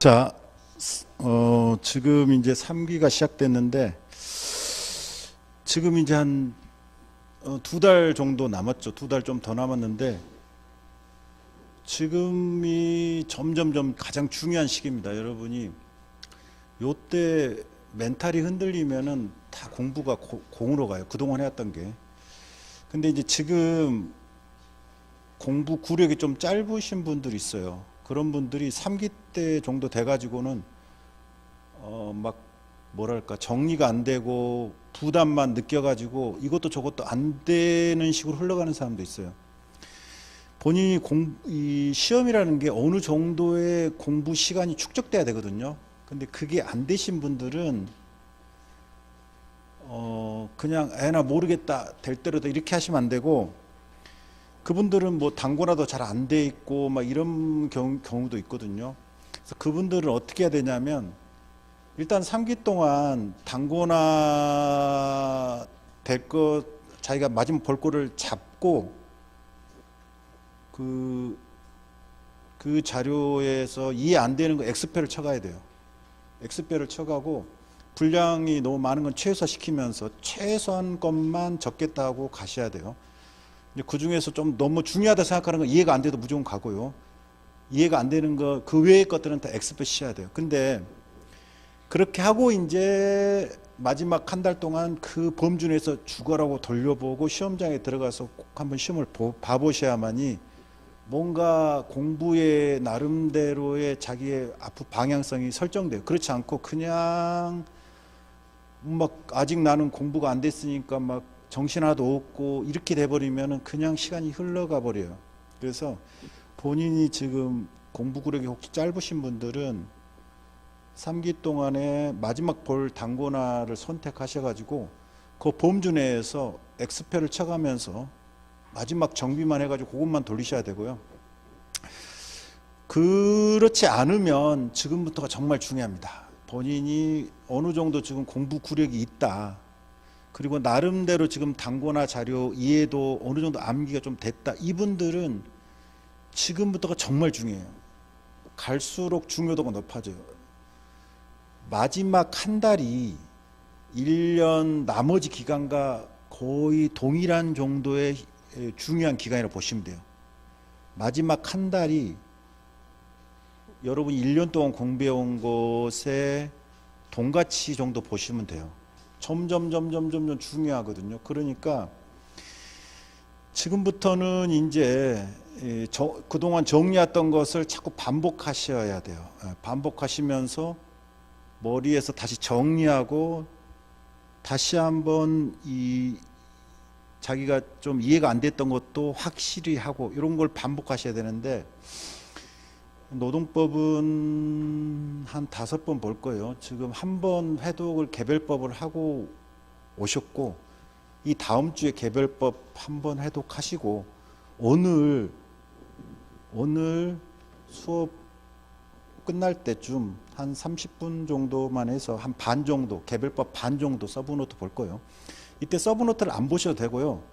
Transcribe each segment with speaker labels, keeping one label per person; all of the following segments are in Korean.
Speaker 1: 자, 지금 이제 3기가 시작됐는데, 지금 이제 한 2달 정도 남았죠. 2달 좀 더 남았는데, 지금이 점점점 가장 중요한 시기입니다. 여러분이 요때 멘탈이 흔들리면은 다 공부가 공으로 가요. 그동안 해왔던 게. 근데 이제 지금 공부 구력이 좀 짧으신 분들이 있어요. 그런 분들이 3기 때 정도 돼가지고는 막 뭐랄까 정리가 안 되고 부담만 느껴가지고 이것도 저것도 안 되는 식으로 흘러가는 사람도 있어요. 본인이 이 시험이라는 게 어느 정도의 공부 시간이 축적돼야 되거든요. 근데 그게 안 되신 분들은 그냥 애나 모르겠다 될 대로다 이렇게 하시면 안 되고, 그분들은 뭐 단고나도 잘 안 돼 있고 막 이런 경우도 있거든요. 그래서 그분들은 어떻게 해야 되냐면, 일단 3기 동안 단고나 될 것 자기가 마지막 볼 거를 잡고 그 자료에서 이해 안 되는 거 X표를 쳐가야 돼요. X표를 쳐가고 분량이 너무 많은 건 최소화시키면서 최소한 것만 적겠다고 가셔야 돼요. 그 중에서 좀 너무 중요하다 생각하는 건 이해가 안 돼도 무조건 가고요. 이해가 안 되는 거 그 외의 것들은 다 X표 치셔야 돼요. 근데 그렇게 하고 이제 마지막 한 달 동안 그 범주 내에서 죽어라고 돌려보고 시험장에 들어가서 꼭 한번 시험을 봐보셔야만이 뭔가 공부의 나름대로의 자기의 앞으로 방향성이 설정돼요. 그렇지 않고 그냥 막 아직 나는 공부가 안 됐으니까 막 정신 하나도 없고 이렇게 돼버리면은 그냥 시간이 흘러가 버려요. 그래서 본인이 지금 공부 구력이 혹시 짧으신 분들은 3기 동안에 마지막 볼 단고나를 선택하셔가지고 그 범주 내에서 X표를 쳐가면서 마지막 정비만 해가지고 그것만 돌리셔야 되고요. 그렇지 않으면 지금부터가 정말 중요합니다. 본인이 어느 정도 지금 공부 구력이 있다, 그리고 나름대로 지금 단고나 자료 이해도 어느 정도 암기가 좀 됐다, 이분들은 지금부터가 정말 중요해요. 갈수록 중요도가 높아져요. 마지막 한 달이 1년 나머지 기간과 거의 동일한 정도의 중요한 기간이라고 보시면 돼요. 마지막 한 달이 여러분이 1년 동안 공부해온 것의 동가치 정도 보시면 돼요. 점점 중요하거든요. 그러니까 지금부터는 이제 그동안 정리했던 것을 자꾸 반복하셔야 돼요. 반복하시면서 머리에서 다시 정리하고 다시 한번 자기가 좀 이해가 안 됐던 것도 확실히 하고 이런 걸 반복하셔야 되는데, 노동법은 한 5번 볼 거예요. 지금 한 번 회독을 개별법을 하고 오셨고, 이 다음 주에 개별법 한 번 회독하시고, 오늘 수업 끝날 때쯤 한 30분 정도만 해서 한 반 정도, 개별법 반 정도 서브노트 볼 거예요. 이때 서브노트를 안 보셔도 되고요.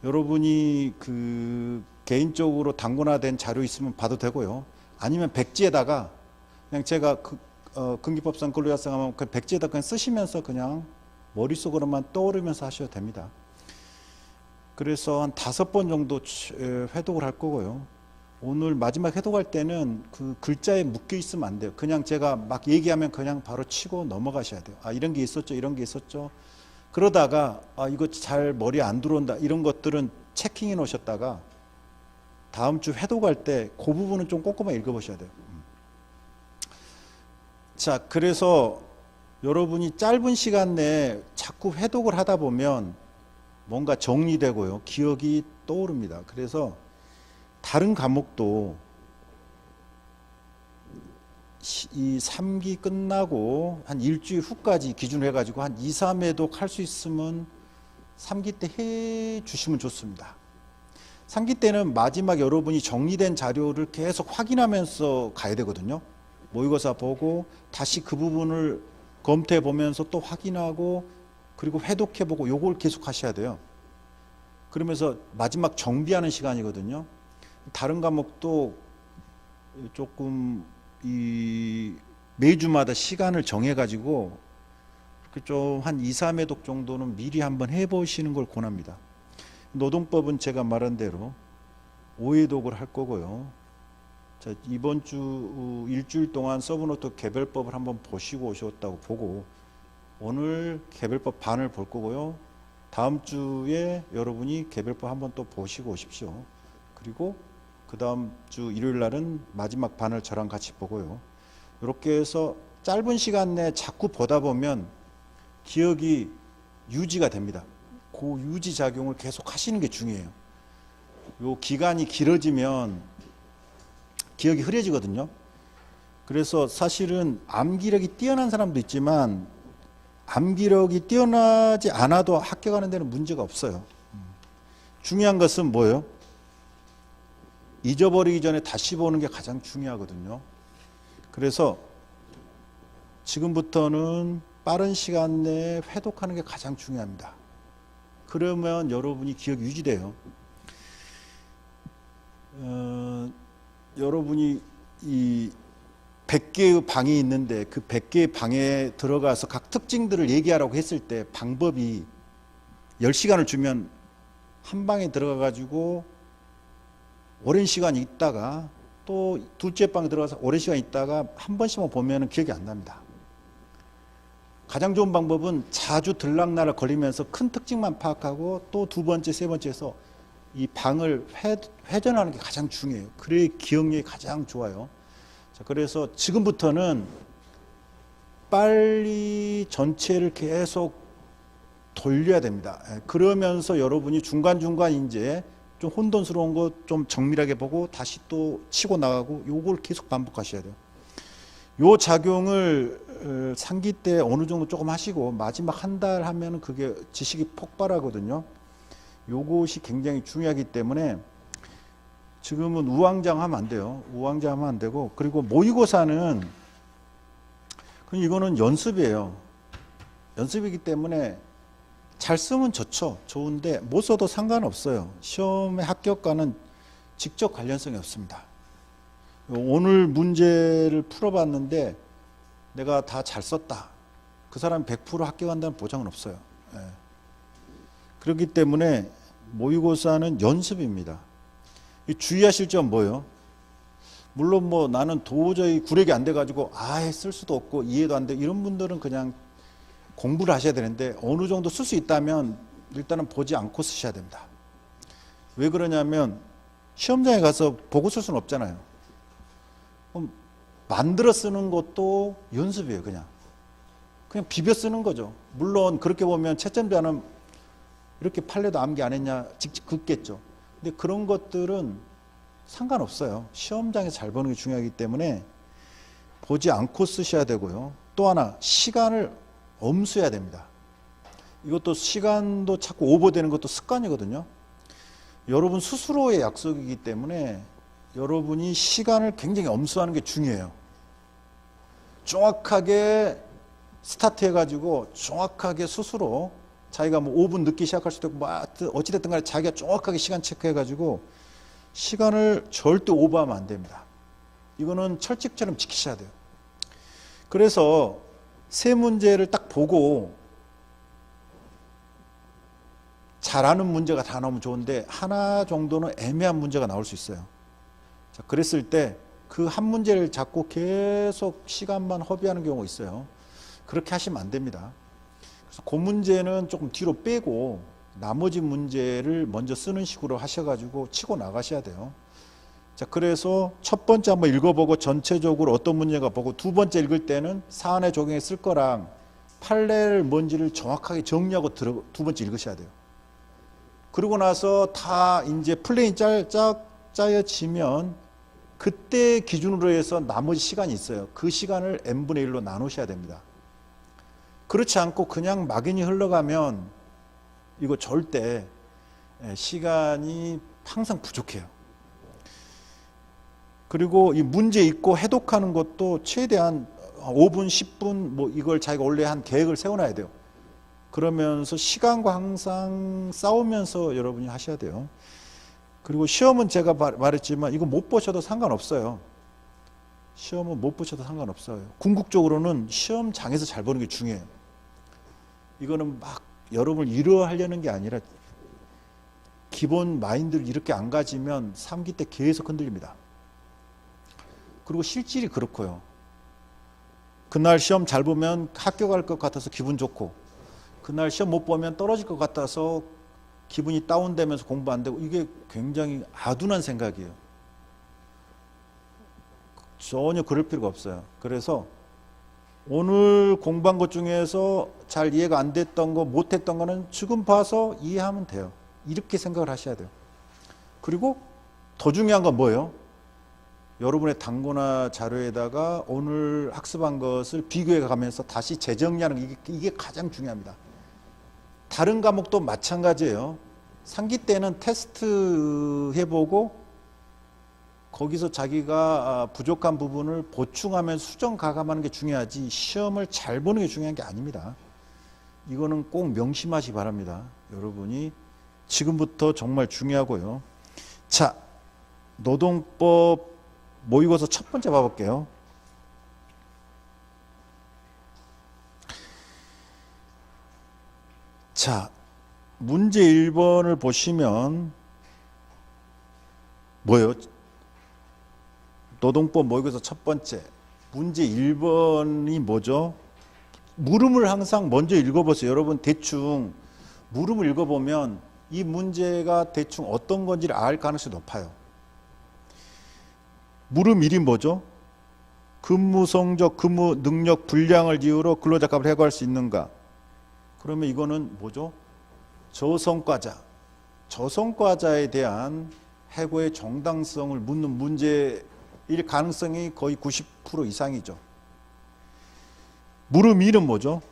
Speaker 1: 여러분이 개인적으로 단권화된 자료 있으면 봐도 되고요. 아니면 백지에다가 그냥 제가 근기법상 근로자성 하면 그 백지에다 그냥 쓰시면서 그냥 머릿속으로만 떠오르면서 하셔도 됩니다. 그래서 한 5번 정도 회독을 할 거고요. 오늘 마지막 회독할 때는 그 글자에 묶여 있으면 안 돼요. 그냥 제가 막 얘기하면 그냥 바로 치고 넘어가셔야 돼요. 아, 이런 게 있었죠, 이런 게 있었죠. 그러다가 이거 잘 머리에 안 들어온다, 이런 것들은 체킹해 놓으셨다가 다음 주 회독할 때 그 부분은 좀 꼼꼼하게 읽어보셔야 돼요. 자, 그래서 여러분이 짧은 시간 내에 자꾸 회독을 하다 보면 뭔가 정리되고요, 기억이 떠오릅니다. 그래서 다른 과목도 이 3기 끝나고 한 일주일 후까지 기준으로 해가지고 한 2, 3회독 할 수 있으면 3기 때 해 주시면 좋습니다. 3기 때는 마지막 여러분이 정리된 자료를 계속 확인하면서 가야 되거든요. 모의고사 보고 다시 그 부분을 검토해 보면서 또 확인하고 그리고 회독해 보고 요걸 계속 하셔야 돼요. 그러면서 마지막 정비하는 시간이거든요. 다른 과목도 조금 이 매주마다 시간을 정해 가지고 좀 한 2, 3회독 정도는 미리 한번 해보시는 걸 권합니다. 노동법은 제가 말한 대로 5회독을 할 거고요. 자, 이번 주 일주일 동안 서브노트 개별법을 한번 보시고 오셨다고 보고 오늘 개별법 반을 볼 거고요. 다음 주에 여러분이 개별법 한번 또 보시고 오십시오. 그리고 그 다음 주 일요일 날은 마지막 반을 저랑 같이 보고요. 이렇게 해서 짧은 시간 내에 자꾸 보다 보면 기억이 유지가 됩니다. 그 유지 작용을 계속 하시는 게 중요해요. 요 기간이 길어지면 기억이 흐려지거든요. 그래서 사실은 암기력이 뛰어난 사람도 있지만 암기력이 뛰어나지 않아도 합격하는 데는 문제가 없어요. 중요한 것은 뭐예요? 잊어버리기 전에 다시 보는 게 가장 중요하거든요. 그래서 지금부터는 빠른 시간 내에 회독하는 게 가장 중요합니다. 그러면 여러분이 기억이 유지돼요. 여러분이 이 100개의 방이 있는데 그 100개의 방에 들어가서 각 특징들을 얘기하라고 했을 때 방법이 10시간을 주면 한 방에 들어가 가지고 오랜 시간 있다가 또 둘째 방에 들어가서 오랜 시간 있다가 한 번씩만 보면 기억이 안 납니다. 가장 좋은 방법은 자주 들락날락 걸리면서 큰 특징만 파악하고 또 두 번째, 세 번째에서 이 방을 회전하는 게 가장 중요해요. 그래야 기억력이 가장 좋아요. 자, 그래서 지금부터는 빨리 전체를 계속 돌려야 됩니다. 그러면서 여러분이 중간중간 이제 좀 혼돈스러운 거 좀 정밀하게 보고 다시 또 치고 나가고 요걸 계속 반복하셔야 돼요. 요 작용을 상기 때 어느 정도 조금 하시고 마지막 한 달 하면은 그게 지식이 폭발하거든요. 요것이 굉장히 중요하기 때문에 지금은 우왕좌왕하면 안 돼요. 우왕좌왕하면 안 되고, 그리고 모의고사는 이거는 연습이에요. 연습이기 때문에 잘 쓰면 좋죠. 좋은데 못 써도 상관없어요. 시험의 합격과는 직접 관련성이 없습니다. 오늘 문제를 풀어봤는데 내가 다 잘 썼다. 그 사람이 100% 합격한다는 보장은 없어요. 예. 그렇기 때문에 모의고사는 연습입니다. 주의하실 점 뭐예요? 물론 뭐 나는 도저히 구력이 안 돼가지고 아예 쓸 수도 없고 이해도 안 돼. 이런 분들은 그냥 공부를 하셔야 되는데 어느 정도 쓸 수 있다면 일단은 보지 않고 쓰셔야 됩니다. 왜 그러냐면 시험장에 가서 보고 쓸 수는 없잖아요. 그럼 만들어 쓰는 것도 연습이에요. 그냥 비벼 쓰는 거죠. 물론 그렇게 보면 채점자는 이렇게 판례도 암기 안 했냐 직접 긋겠죠. 근데 그런 것들은 상관없어요. 시험장에서 잘 보는 게 중요하기 때문에 보지 않고 쓰셔야 되고요. 또 하나 시간을 엄수해야 됩니다. 이것도 시간도 자꾸 오버되는 것도 습관이거든요. 여러분 스스로의 약속이기 때문에 여러분이 시간을 굉장히 엄수하는 게 중요해요. 정확하게 스타트 해가지고 정확하게 스스로 자기가 뭐 5분 늦게 시작할 수도 있고 뭐 어찌됐든 간에 자기가 정확하게 시간 체크해가지고 시간을 절대 오버하면 안 됩니다. 이거는 철칙처럼 지키셔야 돼요. 그래서 세 문제를 딱 보고 잘하는 문제가 다 나오면 좋은데 하나 정도는 애매한 문제가 나올 수 있어요. 자, 그랬을 때 그 한 문제를 잡고 계속 시간만 허비하는 경우가 있어요. 그렇게 하시면 안 됩니다. 그래서 그 문제는 조금 뒤로 빼고 나머지 문제를 먼저 쓰는 식으로 하셔가지고 치고 나가셔야 돼요. 자, 그래서 첫 번째 한번 읽어보고 전체적으로 어떤 문제가 보고 두 번째 읽을 때는 사안에 적용해 쓸 거랑 판례를 뭔지를 정확하게 정리하고 두 번째 읽으셔야 돼요. 그러고 나서 다 이제 플레인 짜여지면 그때 기준으로 해서 나머지 시간이 있어요. 그 시간을 n분의 1로 나누셔야 됩니다. 그렇지 않고 그냥 막연히 흘러가면 이거 절대 시간이 항상 부족해요. 그리고 이 문제 읽고 해독하는 것도 최대한 5분, 10분 뭐 이걸 자기가 원래 한 계획을 세워놔야 돼요. 그러면서 시간과 항상 싸우면서 여러분이 하셔야 돼요. 그리고 시험은 제가 말했지만 이거 못 보셔도 상관없어요. 시험은 못 보셔도 상관없어요. 궁극적으로는 시험장에서 잘 보는 게 중요해요. 이거는 막 여러분을 위로하려는 게 아니라 기본 마인드를 이렇게 안 가지면 3기 때 계속 흔들립니다. 그리고 실질이 그렇고요. 그날 시험 잘 보면 학교 갈 것 같아서 기분 좋고, 그날 시험 못 보면 떨어질 것 같아서 기분이 다운되면서 공부 안 되고, 이게 굉장히 아둔한 생각이에요. 전혀 그럴 필요가 없어요. 그래서 오늘 공부한 것 중에서 잘 이해가 안 됐던 거, 못했던 거는 지금 봐서 이해하면 돼요. 이렇게 생각을 하셔야 돼요. 그리고 더 중요한 건 뭐예요? 여러분의 단고나 자료에다가 오늘 학습한 것을 비교해 가면서 다시 재정리하는 이게 가장 중요합니다. 다른 과목도 마찬가지예요. 3기 때는 테스트 해보고 거기서 자기가 부족한 부분을 보충하면서 수정 가감하는 게 중요하지, 시험을 잘 보는 게 중요한 게 아닙니다. 이거는 꼭 명심하시기 바랍니다. 여러분이 지금부터 정말 중요하고요. 자, 노동법 모의고사 첫 번째 봐볼게요. 자, 문제 1번을 보시면 뭐예요? 노동법 모의고사 첫 번째 문제 1번이 뭐죠? 물음을 항상 먼저 읽어보세요. 여러분 대충 물음을 읽어보면 이 문제가 대충 어떤 건지를 알 가능성이 높아요. 물음 1이 뭐죠? 근무 성적, 근무 능력, 분량을 이유로 근로자값을 해고할 수 있는가? 그러면 이거는 뭐죠? 저성과자. 저성과자에 대한 해고의 정당성을 묻는 문제일 가능성이 거의 90% 이상이죠. 물음 2는 뭐죠?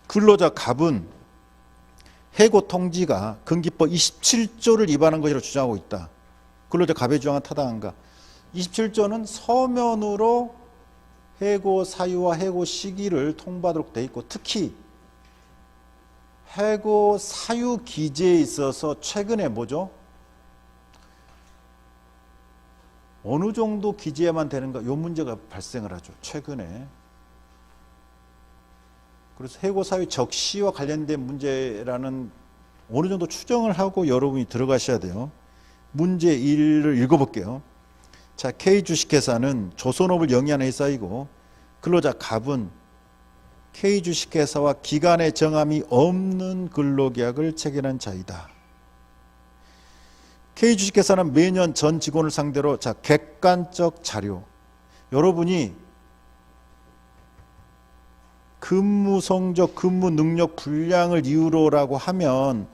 Speaker 1: 근로자 갑은 해고 통지가 근기법 27조를 위반한 것이라고 주장하고 있다. 근로자 갑의 주장은 타당한가? 27조는 서면으로 해고 사유와 해고 시기를 통보하도록 돼 있고, 특히 해고 사유 기재에 있어서 최근에 뭐죠? 어느 정도 기재해야만 되는가? 이 문제가 발생을 하죠. 최근에. 그래서 해고 사유 적시와 관련된 문제라는 어느 정도 추정을 하고 여러분이 들어가셔야 돼요. 문제 1을 읽어볼게요. 자, K주식회사는 조선업을 영위하는 회사이고 근로자 갑은 K주식회사와 기간의 정함이 없는 근로계약을 체결한 자이다. K주식회사는 매년 전 직원을 상대로 자, 객관적 자료, 여러분이 근무 성적, 근무 능력, 분량을 이유로라고 하면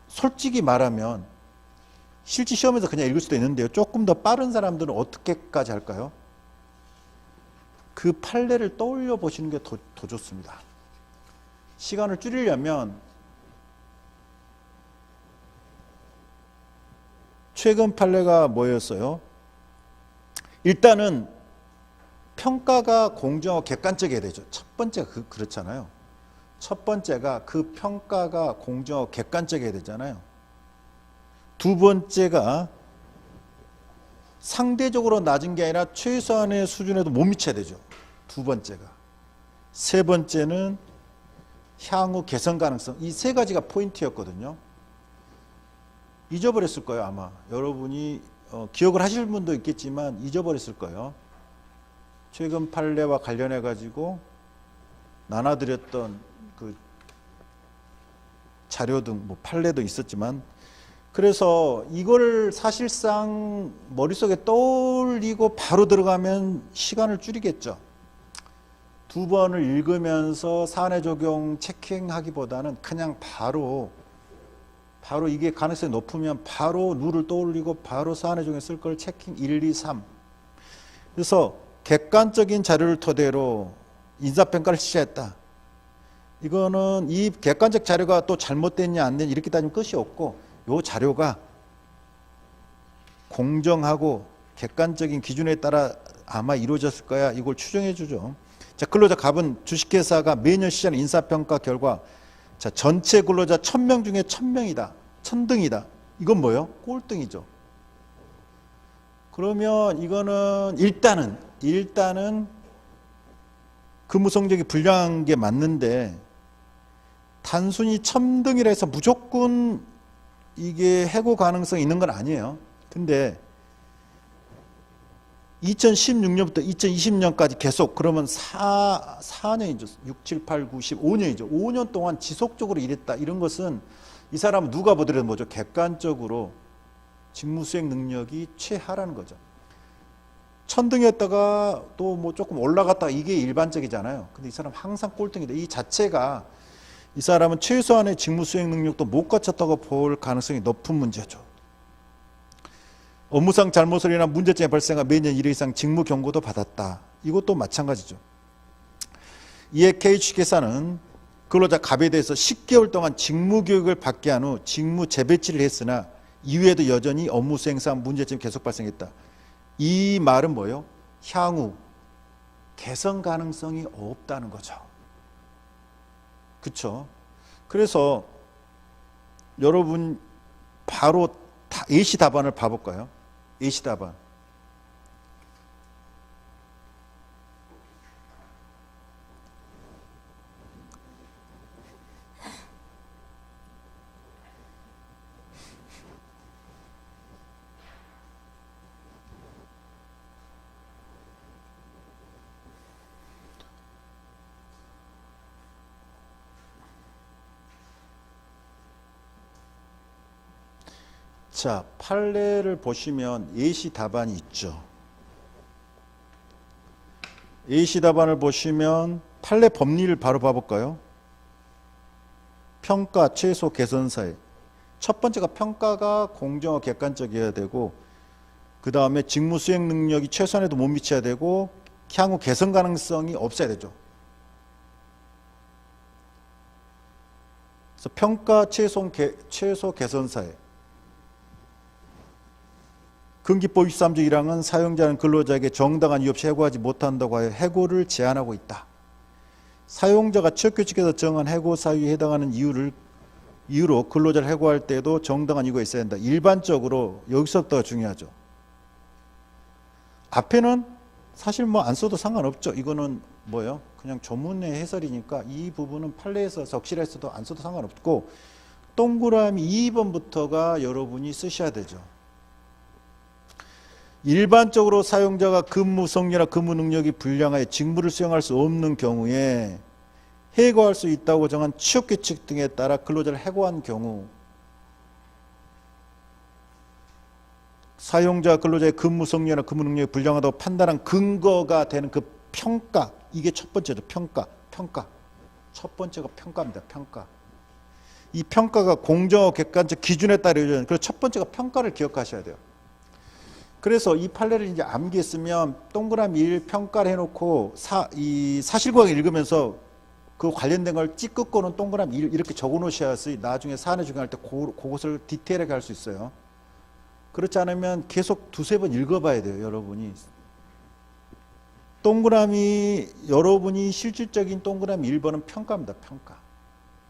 Speaker 1: 솔직히 말하면 실제 시험에서 그냥 읽을 수도 있는데요. 조금 더 빠른 사람들은 어떻게까지 할까요? 그 판례를 떠올려 보시는 게 더 좋습니다. 시간을 줄이려면 최근 판례가 뭐였어요? 일단은 평가가 공정하고 객관적이어야 되죠. 첫 번째가 그렇잖아요. 첫 번째가 그 평가가 공정하고 객관적이어야 되잖아요. 두 번째가 상대적으로 낮은 게 아니라 최소한의 수준에도 못 미쳐야 되죠. 두 번째가. 세 번째는 향후 개선 가능성. 이 세 가지가 포인트였거든요. 잊어버렸을 거예요, 아마. 여러분이 기억을 하실 분도 있겠지만 잊어버렸을 거예요. 최근 판례와 관련해 가지고 나눠드렸던 그 자료 등 뭐 판례도 있었지만, 그래서 이걸 사실상 머릿속에 떠올리고 바로 들어가면 시간을 줄이겠죠. 두 번을 읽으면서 사안의 적용 체킹하기보다는 그냥 바로 이게 가능성이 높으면 바로 룰을 떠올리고 바로 사안의 적용에 쓸 걸 체킹 1, 2, 3. 그래서 객관적인 자료를 토대로 인사평가를 실시했다. 이거는 이 객관적 자료가 또 잘못됐냐 안 됐냐 이렇게 따지면 끝이 없고, 이 자료가 공정하고 객관적인 기준에 따라 아마 이루어졌을 거야. 이걸 추정해 주죠. 자, 근로자 갑은 주식회사가 매년 시작하는 인사평가 결과 자, 전체 근로자 1000명 중에 1000명이다. 천등이다. 이건 뭐예요? 꼴등이죠. 그러면 이거는 일단은 근무 성적이 불량한 게 맞는데 단순히 첨등이라 해서 무조건 이게 해고 가능성이 있는 건 아니에요. 근데 2016년부터 2020년까지 계속 그러면 4년이죠. 6, 7, 8, 9, 10, 5년이죠. 5년 동안 지속적으로 일했다. 이런 것은 이 사람은 누가 보더라도 뭐죠? 객관적으로 직무 수행 능력이 최하라는 거죠. 천등이었다가 또 뭐 조금 올라갔다가 이게 일반적이잖아요. 근데 이 사람 항상 꼴등이다. 이 자체가 이 사람은 최소한의 직무 수행 능력도 못 갖췄다고 볼 가능성이 높은 문제죠. 업무상 잘못을 인한 문제점이 발생한 매년 1회 이상 직무 경고도 받았다. 이것도 마찬가지죠. 이에 KH 계산은 근로자 갑에 대해서 10개월 동안 직무 교육을 받게 한 후 직무 재배치를 했으나 이후에도 여전히 업무 수행상 문제점이 계속 발생했다. 이 말은 뭐예요? 향후 개선 가능성이 없다는 거죠. 그렇죠? 그래서 여러분 바로 예시 답안을 봐볼까요? 예시 답안. 자, 판례를 보시면 예시 답안이 있죠. 예시 답안을 보시면 판례 법리를 바로 봐볼까요? 평가, 최소, 개선 사회. 첫 번째가 평가가 공정하고 객관적이어야 되고, 그 다음에 직무 수행 능력이 최소한에도 못 미쳐야 되고, 향후 개선 가능성이 없어야 되죠. 그래서 평가, 최소, 개선 사회. 근기법 23조 1항은 사용자는 근로자에게 정당한 이유 없이 해고하지 못한다고 하여 해고를 제한하고 있다. 사용자가 취업규칙에서 정한 해고 사유에 해당하는 이유로 근로자를 해고할 때도 정당한 이유가 있어야 한다. 일반적으로 여기서부터가 중요하죠. 앞에는 사실 뭐 안 써도 상관없죠. 이거는 뭐예요? 그냥 조문의 해설이니까 이 부분은 판례에서 적시했어도 안 써도 상관없고, 동그라미 2번부터가 여러분이 쓰셔야 되죠. 일반적으로 사용자가 근무 성질이나 근무 능력이 불량하여 직무를 수행할 수 없는 경우에 해고할 수 있다고 정한 취업규칙 등에 따라 근로자를 해고한 경우, 사용자 근로자의 근무 성질이나 근무 능력이 불량하다고 판단한 근거가 되는 그 평가, 이게 첫 번째죠. 평가. 첫 번째가 평가입니다. 평가. 이 평가가 공정하고 객관적 기준에 따라 이루어지는, 그래서 첫 번째가 평가를 기억하셔야 돼요. 그래서 이 판례를 이제 암기했으면 동그라미 1 평가를 해놓고 이 사실관계 읽으면서 그 관련된 걸 찌끄고는 동그라미 1 이렇게 적어 놓으셔야지 나중에 사안에 적용할 때 그것을 디테일하게 할 수 있어요. 그렇지 않으면 계속 두세 번 읽어봐야 돼요. 여러분이. 동그라미, 여러분이 실질적인 동그라미 1번은 평가입니다. 평가.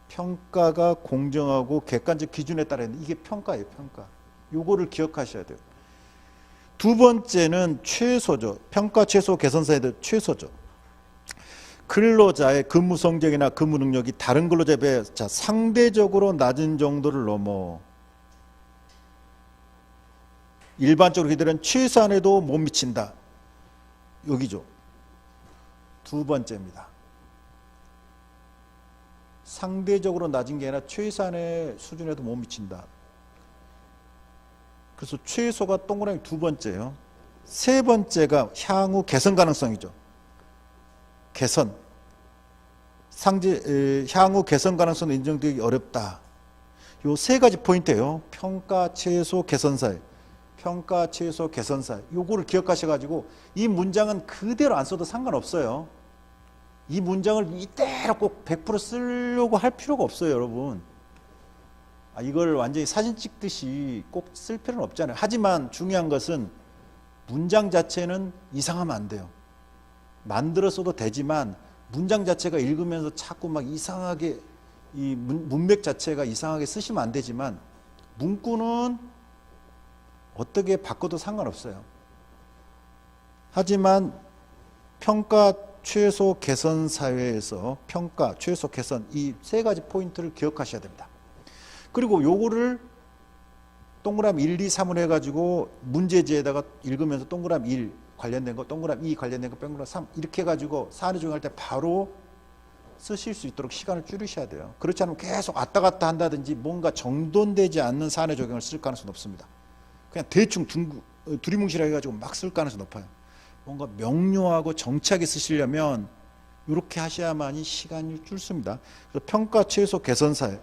Speaker 1: 평가가 공정하고 객관적 기준에 따라 있는, 이게 평가예요. 평가. 요거를 기억하셔야 돼요. 두 번째는 최소죠. 평가, 최소, 개선사에 대해 최소죠. 근로자의 근무 성적이나 근무 능력이 다른 근로자에 비해 상대적으로 낮은 정도를 넘어 일반적으로 그들은 최소한에도 못 미친다. 여기죠. 두 번째입니다. 상대적으로 낮은 게 아니라 최소한의 수준에도 못 미친다. 그래서 최소가 동그라미 두 번째예요. 세 번째가 향후 개선 가능성이죠. 개선. 향후 개선 가능성은 인정되기 어렵다. 요 세 가지 포인트예요. 평가, 최소, 개선사회. 평가, 최소, 개선사회. 요거를 기억하셔가지고 이 문장은 그대로 안 써도 상관없어요. 이 문장을 이대로 꼭 100% 쓰려고 할 필요가 없어요, 여러분. 이걸 완전히 사진 찍듯이 꼭 쓸 필요는 없잖아요. 하지만 중요한 것은 문장 자체는 이상하면 안 돼요. 만들어 써도 되지만 문장 자체가 읽으면서 자꾸 막 이상하게 이 문맥 자체가 이상하게 쓰시면 안 되지만 문구는 어떻게 바꿔도 상관없어요. 하지만 평가 최소 개선 사회에서 평가 최소 개선 이 세 가지 포인트를 기억하셔야 됩니다. 그리고 요거를 동그라미 1, 2, 3을 해가지고 문제지에다가 읽으면서 동그라미 1 관련된 거, 동그라미 2 관련된 거, 동그라미 3 이렇게 해가지고 사안에 적용할 때 바로 쓰실 수 있도록 시간을 줄이셔야 돼요. 그렇지 않으면 계속 왔다 갔다 한다든지 뭔가 정돈되지 않는 사안의 적용을 쓸 가능성이 높습니다. 그냥 대충 두리뭉실하게 해가지고 막 쓸 가능성이 높아요. 뭔가 명료하고 정착하게 쓰시려면 이렇게 하셔야만이 시간이 줄습니다. 그래서 평가 최소 개선사에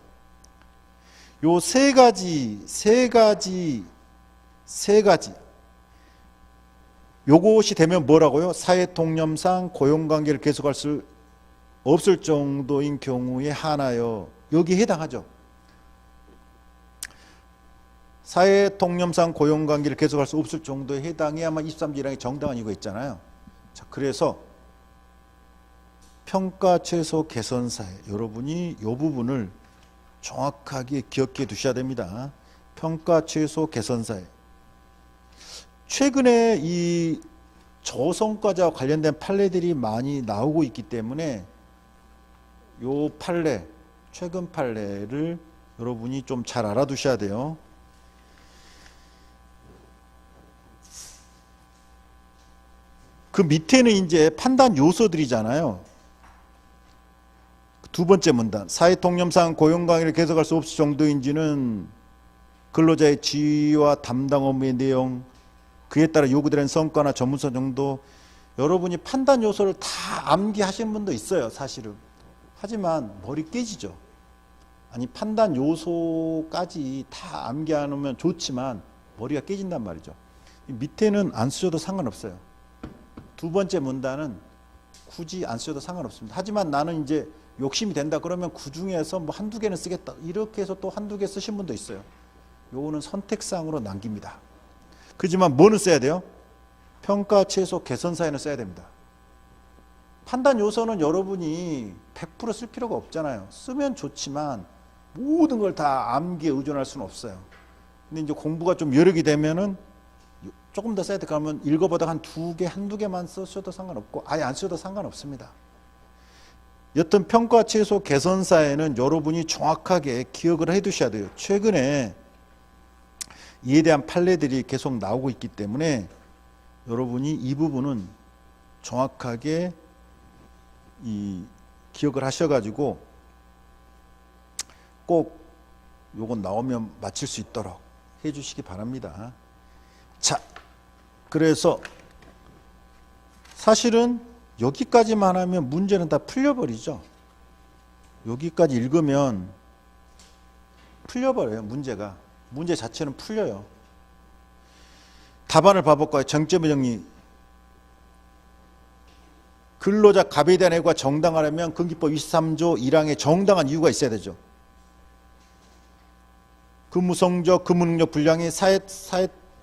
Speaker 1: 요 세 가지 요것이 되면 뭐라고요? 사회통념상 고용관계를 계속할 수 없을 정도인 경우에 하나요. 여기에 해당하죠. 사회통념상 고용관계를 계속할 수 없을 정도에 해당해야만 23조 1항의 정당한 이유가 있잖아요. 자, 그래서 평가 최소 개선사에 여러분이 이 부분을 정확하게 기억해 두셔야 됩니다. 평가 최소 개선사에 최근에 이 저성과자와 관련된 판례들이 많이 나오고 있기 때문에 요 판례, 최근 판례를 여러분이 좀 잘 알아두셔야 돼요. 그 밑에는 이제 판단 요소들이잖아요. 두 번째 문단, 사회통념상 고용관계를 계속할 수 없을 정도인지는 근로자의 지위와 담당 업무의 내용, 그에 따라 요구되는 성과나 전문성 정도, 여러분이 판단 요소를 다 암기하시는 분도 있어요, 사실은. 하지만 머리 깨지죠. 아니, 판단 요소까지 다 암기 안 하면 좋지만 머리가 깨진단 말이죠. 밑에는 안 쓰셔도 상관없어요. 두 번째 문단은 굳이 안 쓰셔도 상관없습니다. 하지만 나는 이제 욕심이 된다 그러면 그 중에서 뭐 한두 개는 쓰겠다 이렇게 해서 또 한두 개 쓰신 분도 있어요. 요거는 선택사항으로 남깁니다. 그렇지만 뭐는 써야 돼요? 평가 최소 개선사에는 써야 됩니다. 판단 요소는 여러분이 100% 쓸 필요가 없잖아요. 쓰면 좋지만 모든 걸 다 암기에 의존할 수는 없어요. 근데 이제 공부가 좀 여력이 되면은 조금 더 써야 돼. 그러면 읽어보다가 한두 개만 쓰셔도 상관없고 아예 안 쓰셔도 상관없습니다. 여튼 평가 최소 개선사에는 여러분이 정확하게 기억을 해 두셔야 돼요. 최근에 이에 대한 판례들이 계속 나오고 있기 때문에 여러분이 이 부분은 정확하게 기억을 하셔가지고 꼭 요건 나오면 맞힐 수 있도록 해 주시기 바랍니다. 자, 그래서 사실은 여기까지만 하면 문제는 다 풀려버리죠. 여기까지 읽으면 풀려버려요, 문제가. 문제 자체는 풀려요. 답안을 봐볼까요? 쟁점의 정리. 근로자 갑에 대한 해고가 정당하려면 근기법 23조 1항에 정당한 이유가 있어야 되죠. 근무 성적, 근무 능력 분량이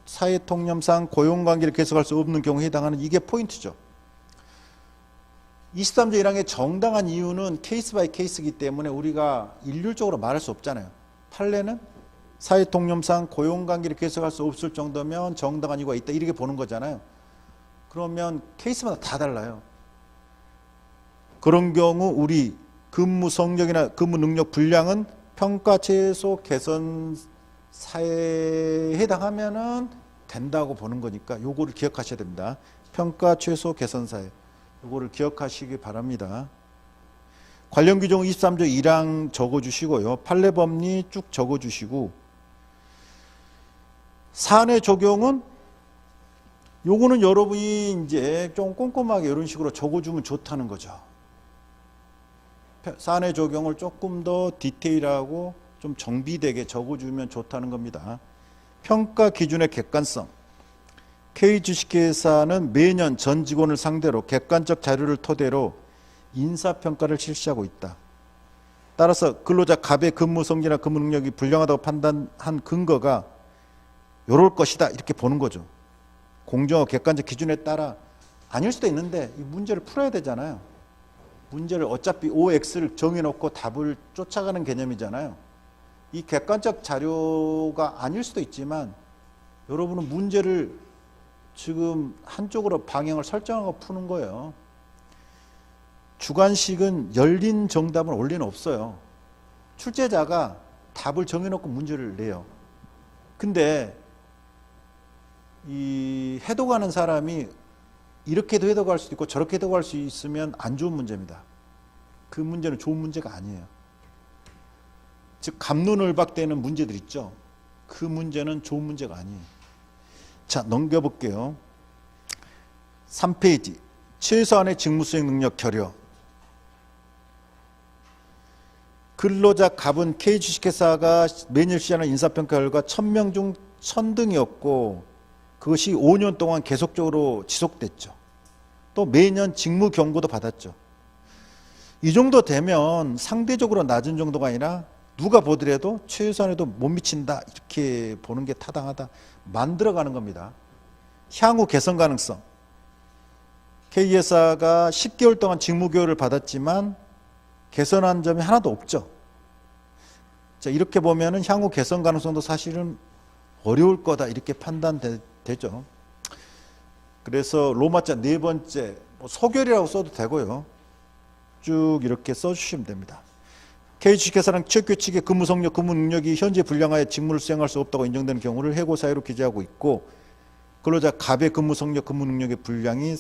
Speaker 1: 사회통념상 고용관계를 계속할 수 없는 경우에 해당하는 이게 포인트죠. 23조 1항의 정당한 이유는 케이스 바이 케이스이기 때문에 우리가 일률적으로 말할 수 없잖아요. 판례는 사회통념상 고용관계를 계속할 수 없을 정도면 정당한 이유가 있다 이렇게 보는 거잖아요. 그러면 케이스마다 다 달라요. 그런 경우 우리 근무 성적이나 근무 능력 분량은 평가 최소 개선 사회에 해당하면은 된다고 보는 거니까 요거를 기억하셔야 됩니다. 평가 최소 개선 사회. 요거를 기억하시기 바랍니다. 관련 규정 23조 1항 적어주시고요. 판례 법리 쭉 적어주시고 사안의 적용은 요거는 여러분이 이제 좀 꼼꼼하게 이런 식으로 적어주면 좋다는 거죠. 사안의 적용을 조금 더 디테일하고 좀 정비되게 적어주면 좋다는 겁니다. 평가 기준의 객관성. K주식회사는 매년 전 직원을 상대로 객관적 자료를 토대로 인사평가를 실시하고 있다. 따라서 근로자 갑의 근무 성질이나 근무 능력이 불량하다고 판단한 근거가 이럴 것이다 이렇게 보는 거죠. 공정하고 객관적 기준에 따라 아닐 수도 있는데 이 문제를 풀어야 되잖아요. 문제를 어차피 OX를 정해놓고 답을 쫓아가는 개념이잖아요. 이 객관적 자료가 아닐 수도 있지만 여러분은 문제를 지금 한쪽으로 방향을 설정하고 푸는 거예요. 주관식은 열린 정답은 원리는 없어요. 출제자가 답을 정해놓고 문제를 내요. 근데 이 해독하는 사람이 이렇게도 해독할 수 있고 저렇게 해독할 수 있으면 안 좋은 문제입니다. 그 문제는 좋은 문제가 아니에요. 즉 갑론을박되는 문제들 있죠. 그 문제는 좋은 문제가 아니에요. 자, 넘겨볼게요. 3페이지. 최소한의 직무수행 능력 결여. 근로자 갑은 K주식회사가 매년 시행하는 인사평가 결과 1000명 중 1000등이었고 그것이 5년 동안 계속적으로 지속됐죠. 또 매년 직무 경고도 받았죠. 이 정도 되면 상대적으로 낮은 정도가 아니라 누가 보더라도 최소한에도 못 미친다 이렇게 보는 게 타당하다. 만들어가는 겁니다. 향후 개선 가능성. K회사가 10개월 동안 직무 교육을 받았지만 개선한 점이 하나도 없죠. 자, 이렇게 보면은 향후 개선 가능성도 사실은 어려울 거다 이렇게 판단되죠. 그래서 로마자 네 번째 소결이라고 써도 되고요. 쭉 이렇게 써주시면 됩니다. K주식회사는 취업규 측의 근무 성력, 근무 능력이 현재 불량하여 직무를 수행할 수 없다고 인정되는 경우를 해고 사유로 기재하고 있고 근로자 갑의 근무 성력, 근무 능력의 불량이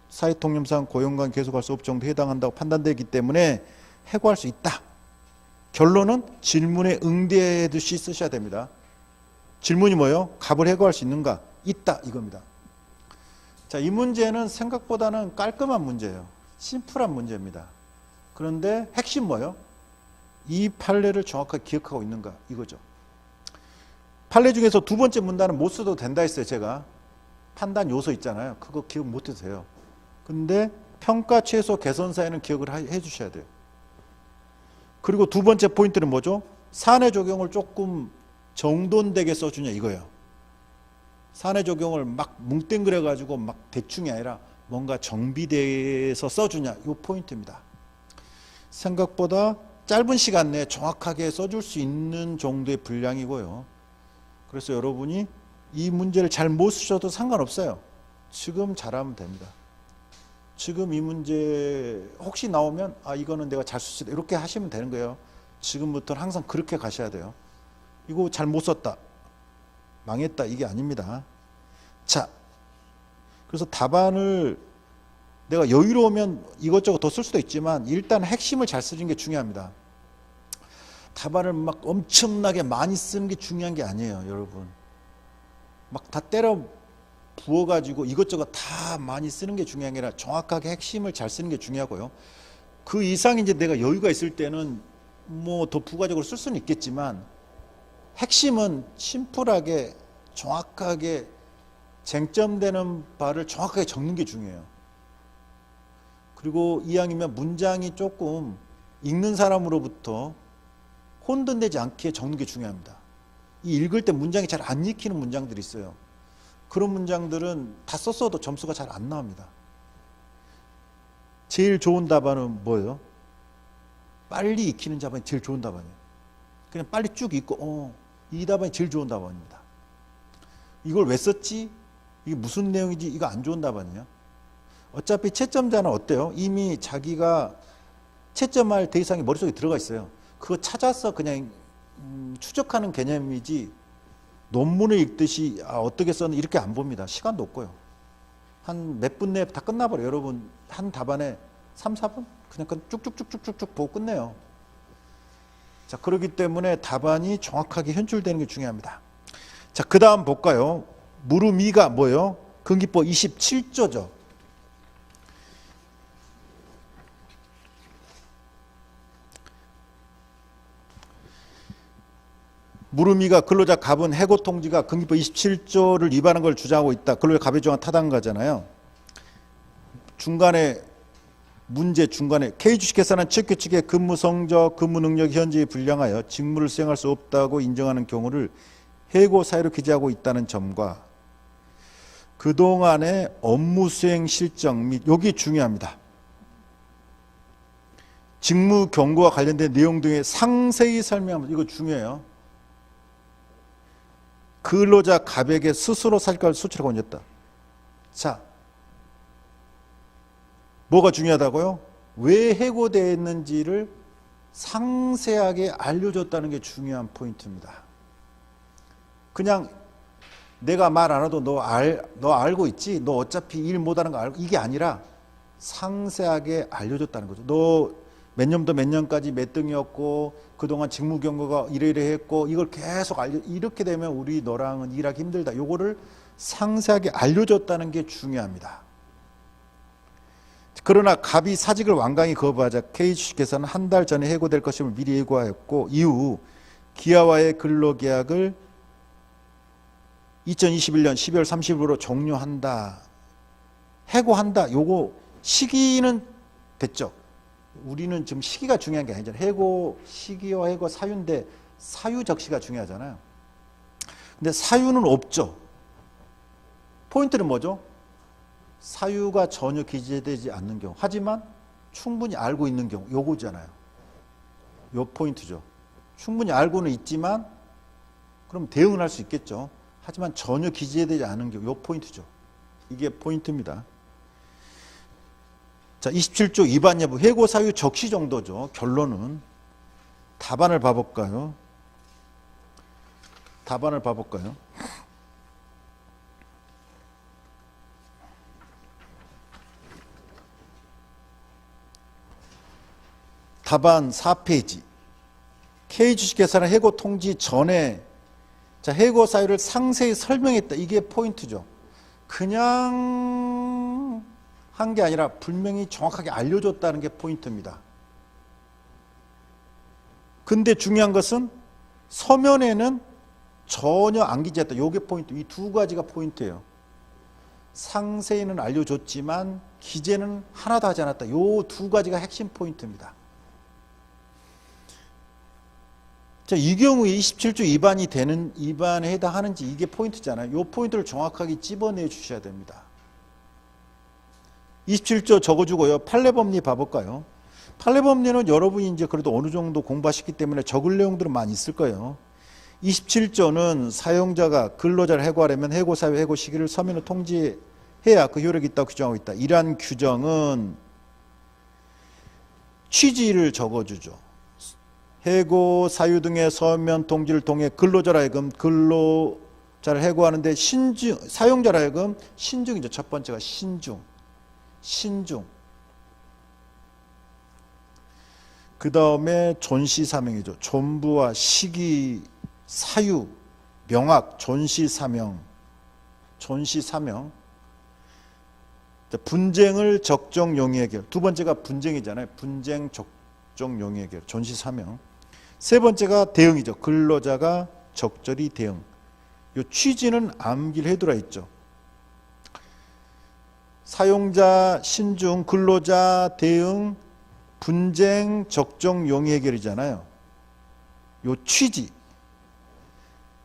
Speaker 1: 사회통념상 고용관 계속할 수 없을 정도에 해당한다고 판단되기 때문에 해고할 수 있다. 결론은 질문에 응대하듯이 쓰셔야 됩니다. 질문이 뭐예요? 갑을 해고할 수 있는가? 있다 이겁니다. 자, 이 문제는 생각보다는 깔끔한 문제예요. 심플한 문제입니다. 그런데 핵심 뭐예요? 이 판례를 정확하게 기억하고 있는가 이거죠. 판례 중에서 두 번째 문단은 못 써도 된다 했어요. 제가 판단 요소 있잖아요. 그거 기억 못 해도 돼요. 근데 평가 최소 개선 사유는 기억을 해 주셔야 돼요. 그리고 두 번째 포인트는 뭐죠? 사내 적용을 조금 정돈되게 써주냐 이거예요. 사내 적용을 막 뭉땡그려 가지고 막 대충이 아니라 뭔가 정비돼서 써주냐 이 포인트입니다. 생각보다 짧은 시간 내에 정확하게 써줄 수 있는 정도의 분량이고요. 그래서 여러분이 이 문제를 잘 못 쓰셔도 상관없어요. 지금 잘하면 됩니다. 지금 이 문제 혹시 나오면 아 이거는 내가 잘 썼다 이렇게 하시면 되는 거예요. 지금부터는 항상 그렇게 가셔야 돼요. 이거 잘 못 썼다 망했다 이게 아닙니다. 자, 그래서 답안을 내가 여유로우면 이것저것 더 쓸 수도 있지만 일단 핵심을 잘 쓰는 게 중요합니다. 답안을 막 엄청나게 많이 쓰는 게 중요한 게 아니에요, 여러분. 막 다 때려 부어가지고 이것저것 다 많이 쓰는 게 중요한 게 아니라 정확하게 핵심을 잘 쓰는 게 중요하고요. 그 이상 이제 내가 여유가 있을 때는 뭐 더 부가적으로 쓸 수는 있겠지만 핵심은 심플하게 정확하게 쟁점되는 바를 정확하게 적는 게 중요해요. 그리고 이왕이면 문장이 조금 읽는 사람으로부터 혼돈되지 않게 적는 게 중요합니다. 이 읽을 때 문장이 잘 안 읽히는 문장들이 있어요. 그런 문장들은 다 썼어도 점수가 잘 안 나옵니다. 제일 좋은 답안은 뭐예요? 빨리 익히는 답안이 제일 좋은 답안이에요. 그냥 빨리 쭉 읽고 이 답안이 제일 좋은 답안입니다. 이걸 왜 썼지? 이게 무슨 내용이지? 이거 안 좋은 답안이에요. 어차피 채점자는 어때요? 이미 자기가 채점할 대상이 머릿속에 들어가 있어요. 그거 찾아서 그냥 추적하는 개념이지 논문을 읽듯이 어떻게 썼는지 이렇게 안 봅니다. 시간도 없고요. 한 몇 분 내에 다 끝나버려요. 여러분 한 답안에 3, 4분? 그냥 쭉쭉쭉쭉쭉 보고 끝내요. 자, 그렇기 때문에 답안이 정확하게 현출되는 게 중요합니다. 자, 그 다음 볼까요? 무르미가 뭐예요? 근기법 27조죠. 무르미가 근로자 갑은 해고 통지가 근기법 27조를 위반한 걸 주장하고 있다. 근로자 갑의 주장은 타당한 거잖아요. 중간에 문제 중간에 K주식회사는 취업규 측의 근무 성적, 근무 능력이 현저히 불량하여 직무를 수행할 수 없다고 인정하는 경우를 해고 사유로 기재하고 있다는 점과 그동안의 업무 수행 실정 및 여기 중요합니다. 직무 경고와 관련된 내용 등의 상세히 설명합니다. 이거 중요해요. 근로자 갑에게 스스로 사직을 수치라고 얹었다. 자, 뭐가 중요하다고요? 왜 해고됐는지를 상세하게 알려줬다는 게 중요한 포인트입니다. 그냥 내가 말 안 해도 너 알고 있지? 너 어차피 일 못하는 거 알고, 이게 아니라 상세하게 알려줬다는 거죠. 너 몇 년부터 몇 년까지 몇 등이었고 그동안 직무 경과가 이래 했고 이걸 계속 이렇게 되면 우리 너랑은 일하기 힘들다. 요거를 상세하게 알려줬다는 게 중요합니다. 그러나 갑이 사직을 완강히 거부하자 K주식회사는 한 달 전에 해고될 것임을 미리 예고하였고 이후 기아와의 근로계약을 2021년 12월 30일로 종료한다. 해고한다. 요거 시기는 됐죠. 우리는 지금 시기가 중요한 게 아니잖아요. 해고 시기와 해고 사유인데 사유 적시가 중요하잖아요. 근데 사유는 없죠. 포인트는 뭐죠? 사유가 전혀 기재되지 않는 경우. 하지만 충분히 알고 있는 경우. 요거잖아요. 요 포인트죠. 충분히 알고는 있지만 그럼 대응을 할 수 있겠죠. 하지만 전혀 기재되지 않은 경우. 요 포인트죠. 이게 포인트입니다. 자, 27조 위반 여부, 해고 사유 적시 정도죠. 결론은 답안을 봐볼까요? 답안을 봐볼까요? 답안 4페이지. K주식회사는 해고 통지 전에 자, 해고 사유를 상세히 설명했다. 이게 포인트죠. 그냥 한 게 아니라 분명히 정확하게 알려줬다는 게 포인트입니다. 근데 중요한 것은 서면에는 전혀 안 기재했다. 이게 포인트. 이 두 가지가 포인트예요. 상세히는 알려줬지만 기재는 하나도 하지 않았다. 이 두 가지가 핵심 포인트입니다. 자, 이 경우에 27조 위반에 해당하는지 이게 포인트잖아요. 이 포인트를 정확하게 집어내 주셔야 됩니다. 27조 적어주고요. 판례법리 봐볼까요? 판례법리는 여러분이 이제 그래도 어느 정도 공부하셨기 때문에 적을 내용들은 많이 있을 거예요. 27조는 사용자가 근로자를 해고하려면 해고 사유, 해고 시기를 서면으로 통지해야 그 효력이 있다고 규정하고 있다. 이러한 규정은 취지를 적어주죠. 해고 사유 등의 서면 통지를 통해 근로자라 하여금 근로자를 해고하는데 사용자라 하여금 신중이죠. 첫 번째가 신중. 그 다음에 존시사명이죠. 존부와 시기, 사유, 명확, 존시사명. 분쟁을 적정 용의 해결. 두 번째가 분쟁이잖아요. 분쟁 적정 용의 해결. 존시사명. 세 번째가 대응이죠. 근로자가 적절히 대응. 이 취지는 암기를 해두라 있죠. 사용자 신중, 근로자 대응, 분쟁 적정 용의 해결이잖아요. 요 취지.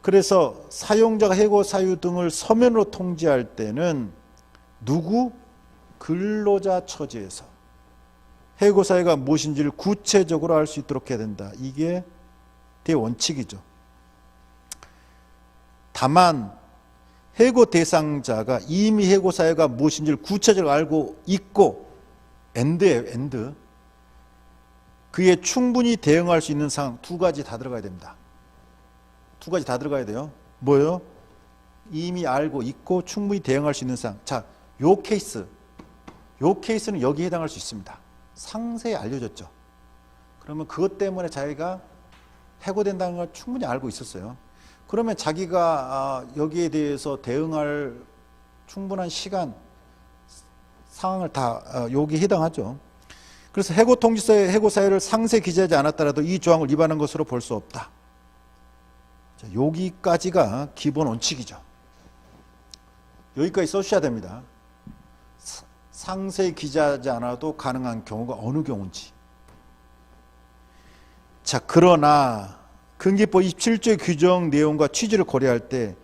Speaker 1: 그래서 사용자가 해고 사유 등을 서면으로 통지할 때는 누구? 근로자 처지에서 해고 사유가 무엇인지를 구체적으로 알 수 있도록 해야 된다. 이게 대원칙이죠. 다만 해고 대상자가 이미 해고 사유가 무엇인지를 구체적으로 알고 있고 엔드예요. 그에 충분히 대응할 수 있는 상황 두 가지 다 들어가야 됩니다. 두 가지 다 들어가야 돼요. 뭐예요? 이미 알고 있고 충분히 대응할 수 있는 상황. 자, 요 케이스는 여기에 해당할 수 있습니다. 상세히 알려줬죠. 그러면 그것 때문에 자기가 해고된다는 걸 충분히 알고 있었어요. 그러면 자기가 여기에 대해서 대응할 충분한 시간, 상황을 다 여기에 해당하죠. 그래서 해고 통지서에 해고 사유를 상세히 기재하지 않았더라도 이 조항을 위반한 것으로 볼 수 없다. 자, 여기까지가 기본 원칙이죠. 여기까지 써주셔야 됩니다. 상세히 기재하지 않아도 가능한 경우가 어느 경우인지. 자, 그러나 근기법 27조의 규정 내용과 취지를 고려할 때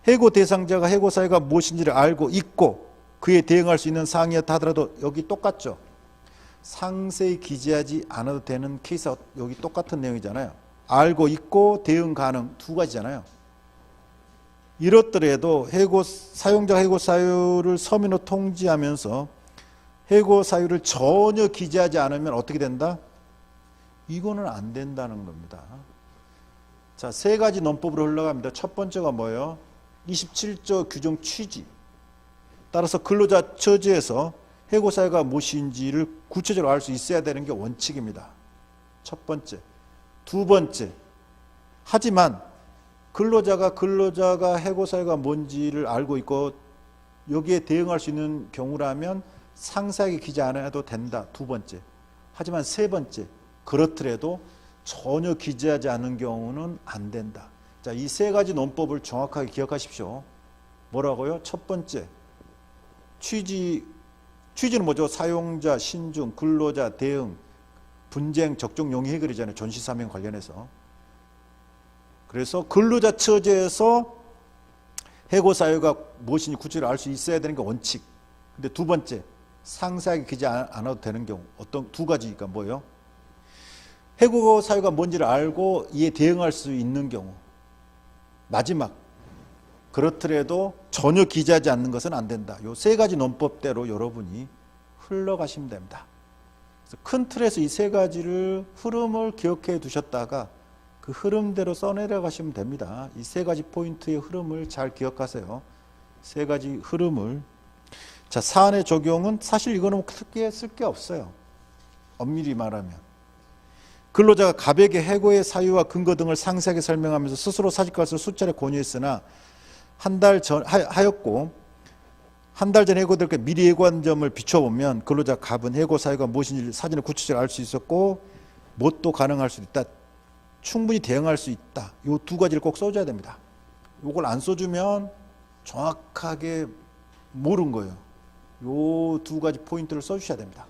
Speaker 1: 해고 대상자가 해고 사유가 무엇인지를 알고 있고 그에 대응할 수 있는 사항이었다 하더라도 여기 똑같죠. 상세히 기재하지 않아도 되는 케이스가 여기 똑같은 내용이잖아요. 알고 있고 대응 가능 두 가지잖아요. 이렇더라도 사용자 해고 사유를 서면으로 통지하면서 해고 사유를 전혀 기재하지 않으면 어떻게 된다? 이거는 안 된다는 겁니다. 자, 세 가지 논법으로 흘러갑니다. 첫 번째가 뭐예요? 27조 규정 취지. 따라서 근로자 처지에서 해고 사유가 무엇인지를 구체적으로 알 수 있어야 되는 게 원칙입니다. 첫 번째. 두 번째. 하지만 근로자가 해고 사유가 뭔지를 알고 있고 여기에 대응할 수 있는 경우라면 상세하게 기재 안 해도 된다. 두 번째. 하지만 세 번째. 그렇더라도 전혀 기재하지 않은 경우는 안 된다. 자, 이 세 가지 논법을 정확하게 기억하십시오. 뭐라고요? 첫 번째. 취지는 뭐죠? 사용자, 신중, 근로자, 대응, 분쟁, 적정 용의 해결이잖아요. 전시사명 관련해서. 그래서 근로자 처지에서 해고 사유가 무엇인지 구체적으로 알 수 있어야 되는 게 원칙. 근데 두 번째, 상세하게 기재 안 해도 되는 경우. 어떤 두 가지가 뭐예요? 해고 사유가 뭔지를 알고 이에 대응할 수 있는 경우. 마지막, 그렇더라도 전혀 기재하지 않는 것은 안 된다. 이 세 가지 논법대로 여러분이 흘러가시면 됩니다. 그래서 큰 틀에서 이 세 가지를 흐름을 기억해 두셨다가 그 흐름대로 써내려 가시면 됩니다. 이 세 가지 포인트의 흐름을 잘 기억하세요. 세 가지 흐름을. 자, 사안의 적용은 사실 이거는 크게 쓸 게 없어요. 엄밀히 말하면. 근로자가 갑에게 해고의 사유와 근거 등을 상세하게 설명하면서 스스로 사직것을 수차례 권유했으나 한 달 전 하였고 한 달 전 해고될 때 미리 해고한 점을 비춰보면 근로자 갑은 해고 사유가 무엇인지 사전에 구체적으로 알 수 있었고 뭣도 가능할 수 있다. 충분히 대응할 수 있다. 이 두 가지를 꼭 써줘야 됩니다. 이걸 안 써주면 정확하게 모른 거예요. 이 두 가지 포인트를 써주셔야 됩니다.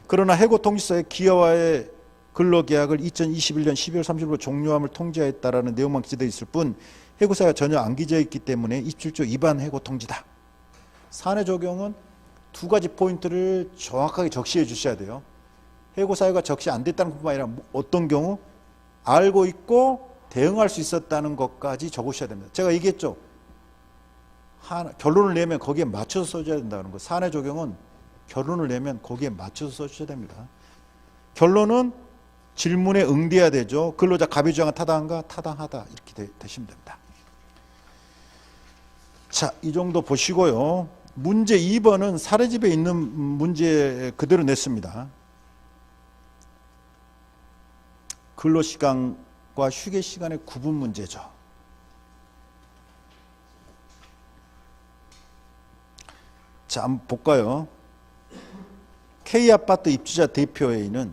Speaker 1: 그러나 해고 통지서에 기아와의 근로계약을 2021년 12월 30일로 종료함을 통지하였다라는 내용만 기재되어 있을 뿐 해고사유가 전혀 안 기재되어 있기 때문에 27조 위반 해고 통지다. 사안의 적용은 두 가지 포인트를 정확하게 적시해 주셔야 돼요. 해고사유가 적시 안 됐다는 것뿐만 아니라 어떤 경우 알고 있고 대응할 수 있었다는 것까지 적으셔야 됩니다. 제가 얘기했죠. 결론을 내면 거기에 맞춰서 써줘야 된다는 거. 사안의 적용은 결론을 내면 거기에 맞춰서 써주셔야 됩니다. 결론은 질문에 응대해야 되죠. 근로자 갑의 주장은 타당한가? 타당하다. 이렇게 되시면 됩니다. 자, 이 정도 보시고요. 문제 2번은 사례집에 있는 문제 그대로 냈습니다. 근로시간과 휴게시간의 구분 문제죠. 자, 한번 볼까요? K아파트 입주자 대표회의는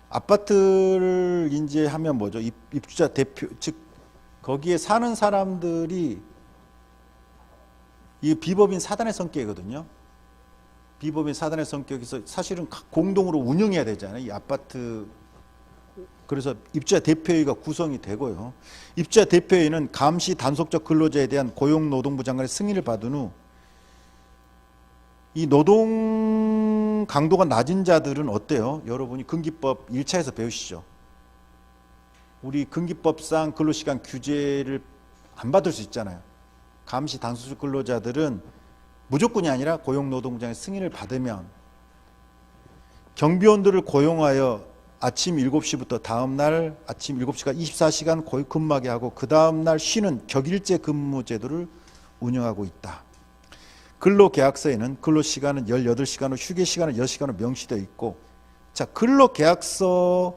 Speaker 1: 아파트를 인재하면 뭐죠? 입주자 대표, 즉 거기에 사는 사람들이 이 비법인 사단의 성격이거든요. 비법인 사단의 성격에서 사실은 공동으로 운영해야 되잖아요. 이 아파트. 그래서 입주자 대표회의가 구성이 되고요. 입주자 대표회의는 감시 단속적 근로자에 대한 고용노동부 장관의 승인을 받은 후 이 노동 강도가 낮은 자들은 어때요? 여러분이 근기법 1차에서 배우시죠. 우리 근기법상 근로시간 규제를 안 받을 수 있잖아요. 감시 단속적 근로자들은 무조건이 아니라 고용노동부장의 승인을 받으면 경비원들을 고용하여 아침 7시부터 다음날 아침 7시까지 24시간 거의 근무하게 하고 그 다음날 쉬는 격일제 근무 제도를 운영하고 있다. 근로계약서에는 근로시간은 18시간으로 휴게시간은 6시간으로 명시되어 있고, 자, 근로계약서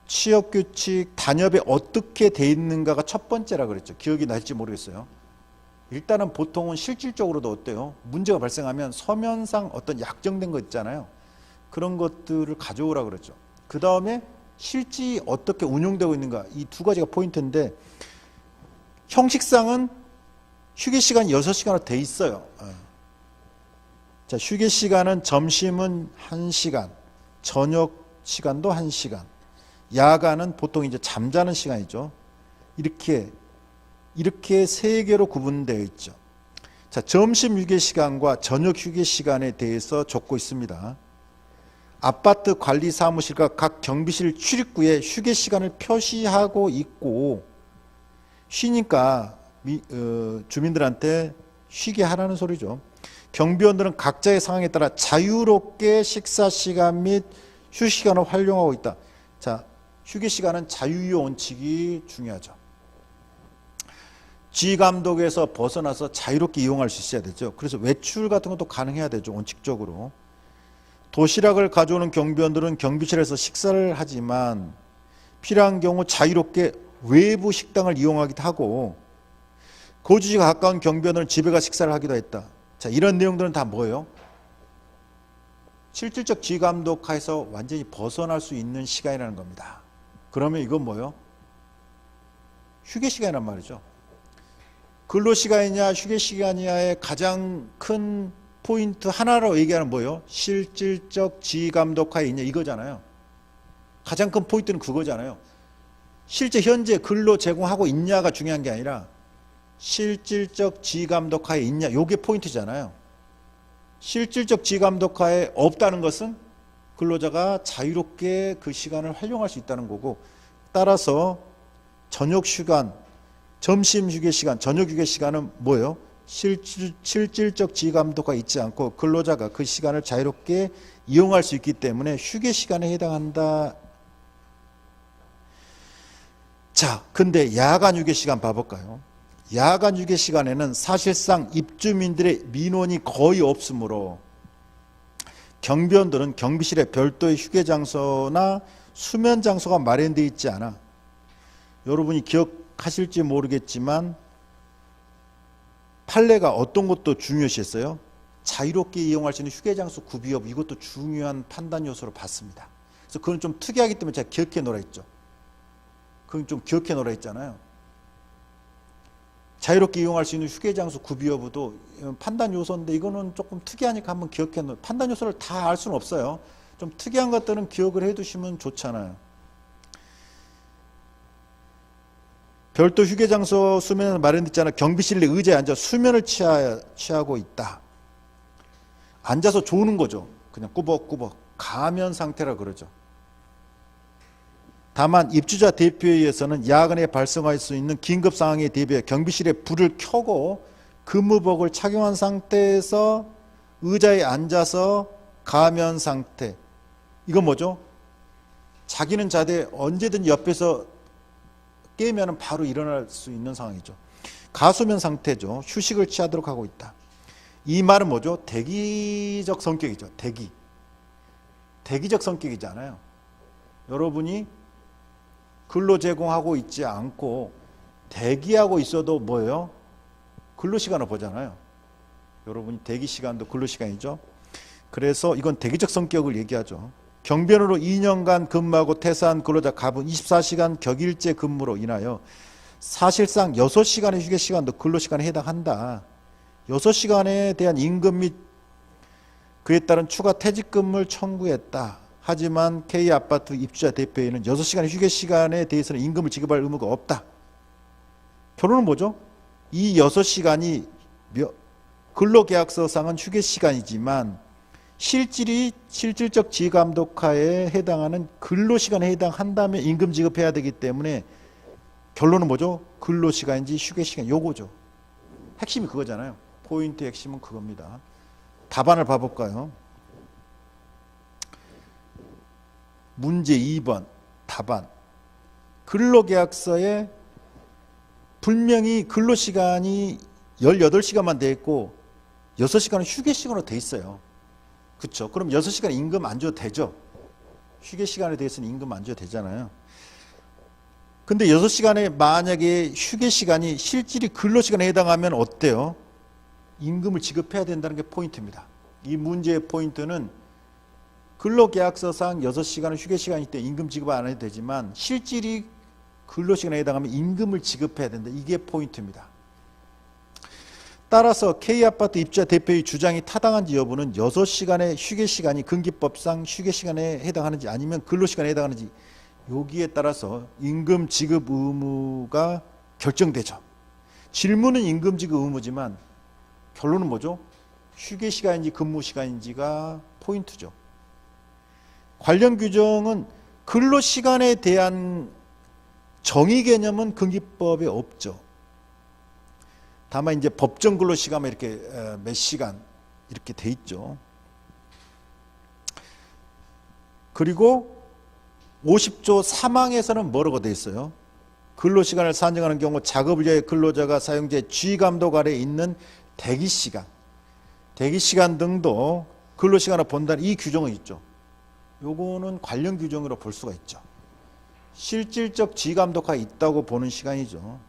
Speaker 1: 취업규칙 단협에 어떻게 돼 있는가가 첫 번째라 그랬죠. 기억이 날지 모르겠어요. 일단은 보통은 실질적으로도 어때요? 문제가 발생하면 서면상 어떤 약정된 거 있잖아요. 그런 것들을 가져오라 그랬죠. 그 다음에 실제 어떻게 운용되고 있는가, 이 두 가지가 포인트인데, 형식상은 휴게시간이 6시간으로 돼 있어요. 자, 휴게시간은 점심은 1시간, 저녁 시간도 1시간, 야간은 보통 이제 잠자는 시간이죠. 이렇게 세 개로 구분되어 있죠. 자, 점심 휴게시간과 저녁 휴게시간에 대해서 적고 있습니다. 아파트 관리 사무실과 각 경비실 출입구에 휴게시간을 표시하고 있고, 쉬니까 주민들한테 쉬게 하라는 소리죠. 경비원들은 각자의 상황에 따라 자유롭게 식사 시간 및 휴식 시간을 활용하고 있다. 자, 휴게 시간은 자유의 원칙이 중요하죠. 지감독에서 벗어나서 자유롭게 이용할 수 있어야 되죠. 그래서 외출 같은 것도 가능해야 되죠. 원칙적으로. 도시락을 가져오는 경비원들은 경비실에서 식사를 하지만 필요한 경우 자유롭게 외부 식당을 이용하기도 하고 거주지가 가까운 경비원들은 집에 가 식사를 하기도 했다. 자, 이런 내용들은 다 뭐예요? 실질적 지감독 하에서 완전히 벗어날 수 있는 시간이라는 겁니다. 그러면 이건 뭐예요? 휴게 시간이란 말이죠. 근로시간이냐 휴게시간이냐의 가장 큰 포인트 하나로 얘기하는 뭐예요? 실질적 지감독하에 있냐 이거잖아요. 가장 큰 포인트는 그거잖아요. 실제 현재 근로 제공하고 있냐가 중요한 게 아니라 실질적 지감독하에 있냐 이게 포인트잖아요. 실질적 지감독하에 없다는 것은 근로자가 자유롭게 그 시간을 활용할 수 있다는 거고, 따라서 저녁 시간, 점심 휴게 시간, 저녁 휴게 시간은 뭐예요? 실질적 지감독가 있지 않고 근로자가 그 시간을 자유롭게 이용할 수 있기 때문에 휴게 시간에 해당한다. 자, 근데 야간 휴게 시간 봐볼까요? 야간 휴게 시간에는 사실상 입주민들의 민원이 거의 없으므로 경비원들은 경비실에 별도의 휴게 장소나 수면 장소가 마련되어 있지 않아. 여러분이 기억하실지 모르겠지만 판례가 어떤 것도 중요시했어요? 자유롭게 이용할 수 있는 휴게 장소 구비 여부, 이것도 중요한 판단 요소로 봤습니다. 그래서 그건 좀 특이하기 때문에 제가 기억해 놓으라 했죠. 그건 좀 기억해 놓으라 했잖아요. 자유롭게 이용할 수 있는 휴게 장소 구비 여부도 판단 요소인데 이거는 조금 특이하니까 한번 기억해 놓으라. 판단 요소를 다 알 수는 없어요. 좀 특이한 것들은 기억을 해 두시면 좋잖아요. 별도 휴게 장소 수면은 마련되어 있잖아. 경비실 내 의자에 앉아 수면을 취하고 있다. 앉아서 조는 거죠. 그냥 꾸벅꾸벅 가면 상태라 그러죠. 다만 입주자 대표에 의해서는 야간에 발생할 수 있는 긴급 상황에 대비해 경비실에 불을 켜고 근무복을 착용한 상태에서 의자에 앉아서 가면 상태. 이건 뭐죠? 자기는 자되 언제든 옆에서 깨면 바로 일어날 수 있는 상황이죠. 가수면 상태죠. 휴식을 취하도록 하고 있다. 이 말은 뭐죠? 대기적 성격이죠. 대기적 성격이잖아요. 여러분이 근로 제공하고 있지 않고 대기하고 있어도 뭐예요? 근로시간을 보잖아요. 여러분이 대기시간도 근로시간이죠. 그래서 이건 대기적 성격을 얘기하죠. 경비원으로 2년간 근무하고 퇴사한 근로자 갑은 24시간 격일제 근무로 인하여 사실상 6시간의 휴게시간도 근로시간에 해당한다. 6시간에 대한 임금 및 그에 따른 추가 퇴직금을 청구했다. 하지만 K아파트 입주자 대표에는 6시간의 휴게시간에 대해서는 임금을 지급할 의무가 없다. 결론은 뭐죠? 이 6시간이 근로계약서상은 휴게시간이지만 실질적 지감독하에 해당하는 근로시간에 해당한다면 임금 지급해야 되기 때문에 결론은 뭐죠? 근로시간인지 휴게시간 요거죠. 핵심이 그거잖아요. 포인트의 핵심은 그겁니다. 답안을 봐볼까요? 문제 2번 답안. 근로계약서에 분명히 근로시간이 18시간만 돼 있고 6시간은 휴게시간으로 돼 있어요. 그렇죠. 그럼 6시간 임금 안 줘도 되죠. 휴게시간에 대해서는 임금 안 줘도 되잖아요. 근데 6시간에 만약에 휴게시간이 실질이 근로시간에 해당하면 어때요? 임금을 지급해야 된다는 게 포인트입니다. 이 문제의 포인트는 근로계약서상 6시간은 휴게시간일 때 임금 지급 안 해도 되지만 실질이 근로시간에 해당하면 임금을 지급해야 된다. 이게 포인트입니다. 따라서 K아파트 입주자 대표의 주장이 타당한지 여부는 6시간의 휴게시간이 근기법상 휴게시간에 해당하는지 아니면 근로시간에 해당하는지 여기에 따라서 임금 지급 의무가 결정되죠. 질문은 임금 지급 의무지만 결론은 뭐죠? 휴게시간인지 근무시간인지가 포인트죠. 관련 규정은 근로시간에 대한 정의 개념은 근기법에 없죠. 다만 이제 법정 근로 시간만 이렇게 몇 시간 이렇게 돼 있죠. 그리고 50조 3항에서는 뭐라고 돼 있어요? 근로시간을 산정하는 경우 작업을 위해 근로자가 사용자의 지휘감독 아래에 있는 대기시간 등도 근로시간을 본다는 이 규정은 있죠. 요거는 관련 규정으로 볼 수가 있죠. 실질적 지휘감독하에 있다고 보는 시간이죠.